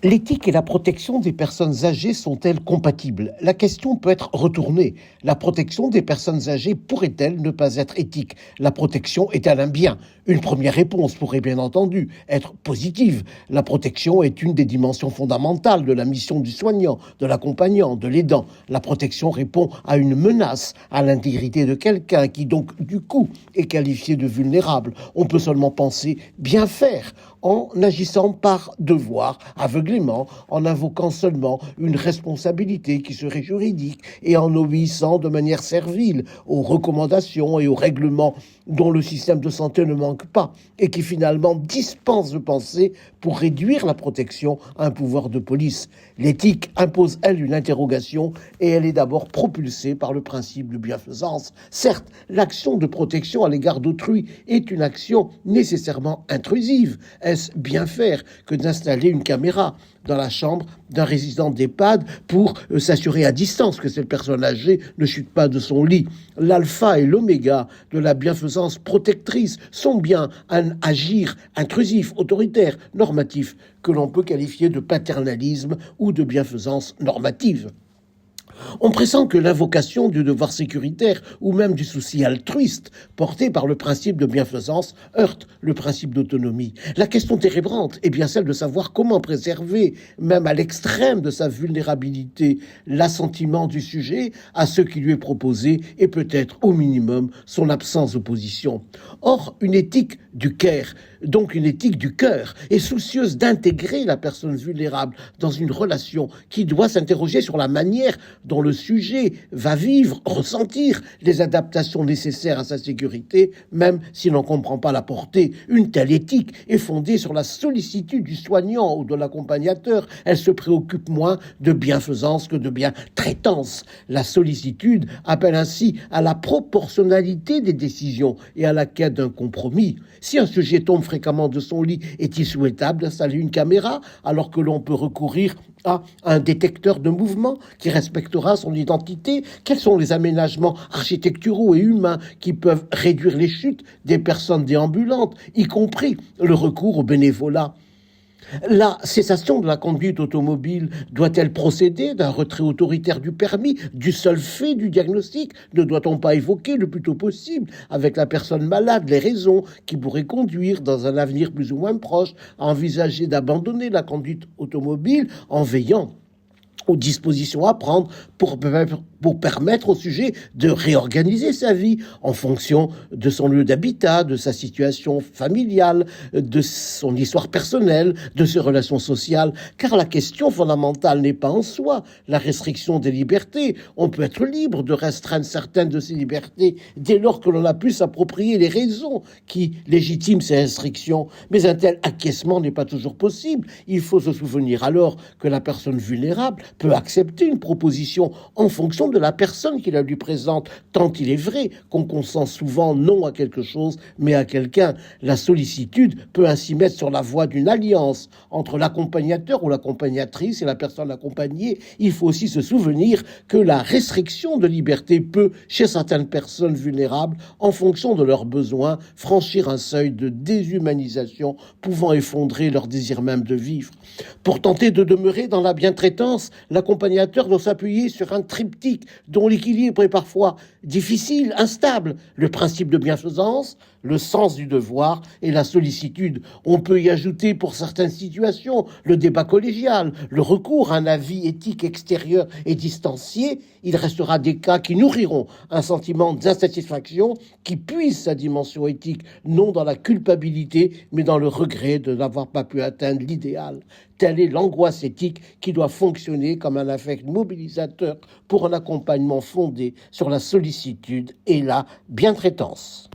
L'éthique et la protection des personnes âgées sont-elles compatibles? La question peut être retournée. La protection des personnes âgées pourrait-elle ne pas être éthique? La protection est-elle un bien? Une première réponse pourrait bien entendu être positive. La protection est une des dimensions fondamentales de la mission du soignant, de l'accompagnant, de l'aidant. La protection répond à une menace à l'intégrité de quelqu'un qui donc du coup est qualifié de vulnérable. On peut seulement penser bien faire en agissant par devoir, aveuglément, en invoquant seulement une responsabilité qui serait juridique et en obéissant de manière servile aux recommandations et aux règlements dont le système de santé ne manque pas et qui finalement dispense de penser pour réduire la protection à un pouvoir de police. L'éthique impose, elle, une interrogation et elle est d'abord propulsée par le principe de bienfaisance. Certes, l'action de protection à l'égard d'autrui est une action nécessairement intrusive. Est-ce bien faire que d'installer une caméra dans la chambre d'un résident d'EHPAD pour s'assurer à distance que cette personne âgée ne chute pas de son lit? L'alpha et l'oméga de la bienfaisance protectrice sont bien un agir intrusif, autoritaire, normatif, que l'on peut qualifier de paternalisme ou de bienfaisance normative. On pressent que l'invocation du devoir sécuritaire ou même du souci altruiste porté par le principe de bienfaisance heurte le principe d'autonomie. La question térébrante est bien celle de savoir comment préserver, même à l'extrême de sa vulnérabilité, l'assentiment du sujet à ce qui lui est proposé et peut-être au minimum son absence d'opposition. Or, une éthique du care, donc une éthique du cœur, est soucieuse d'intégrer la personne vulnérable dans une relation qui doit s'interroger sur la manière dont le sujet va vivre, ressentir les adaptations nécessaires à sa sécurité, même s'il n'en comprend pas la portée. Une telle éthique est fondée sur la sollicitude du soignant ou de l'accompagnateur. Elle se préoccupe moins de bienfaisance que de bien-traitance. La sollicitude appelle ainsi à la proportionnalité des décisions et à la quête d'un compromis. Si un sujet tombe fréquemment de son lit, est-il souhaitable d'installer une caméra alors que l'on peut recourir à un détecteur de mouvement qui respectera son identité? Quels sont les aménagements architecturaux et humains qui peuvent réduire les chutes des personnes déambulantes, y compris le recours au bénévolat? La cessation de la conduite automobile doit-elle procéder d'un retrait autoritaire du permis, du seul fait du diagnostic? Ne doit-on pas évoquer le plus tôt possible avec la personne malade les raisons qui pourraient conduire dans un avenir plus ou moins proche à envisager d'abandonner la conduite automobile en veillant aux dispositions à prendre pour permettre au sujet de réorganiser sa vie en fonction de son lieu d'habitat, de sa situation familiale, de son histoire personnelle, de ses relations sociales. Car la question fondamentale n'est pas en soi la restriction des libertés. On peut être libre de restreindre certaines de ses libertés dès lors que l'on a pu s'approprier les raisons qui légitiment ces restrictions. Mais un tel acquiescement n'est pas toujours possible. Il faut se souvenir alors que la personne vulnérable peut accepter une proposition en fonction de la personne qui la lui présente, tant il est vrai qu'on consent souvent non à quelque chose, mais à quelqu'un. La sollicitude peut ainsi mettre sur la voie d'une alliance entre l'accompagnateur ou l'accompagnatrice et la personne accompagnée. Il faut aussi se souvenir que la restriction de liberté peut, chez certaines personnes vulnérables, en fonction de leurs besoins, franchir un seuil de déshumanisation pouvant effondrer leur désir même de vivre. Pour tenter de demeurer dans la bientraitance, l'accompagnateur doit s'appuyer sur un triptyque dont l'équilibre est parfois difficile, instable. Le principe de bienfaisance, le sens du devoir et la sollicitude. On peut y ajouter pour certaines situations le débat collégial, le recours à un avis éthique extérieur et distancié. Il restera des cas qui nourriront un sentiment d'insatisfaction qui puise sa dimension éthique, non dans la culpabilité, mais dans le regret de n'avoir pas pu atteindre l'idéal. Telle est l'angoisse éthique qui doit fonctionner comme un affect mobilisateur pour un accompagnement fondé sur la sollicitude et la bientraitance.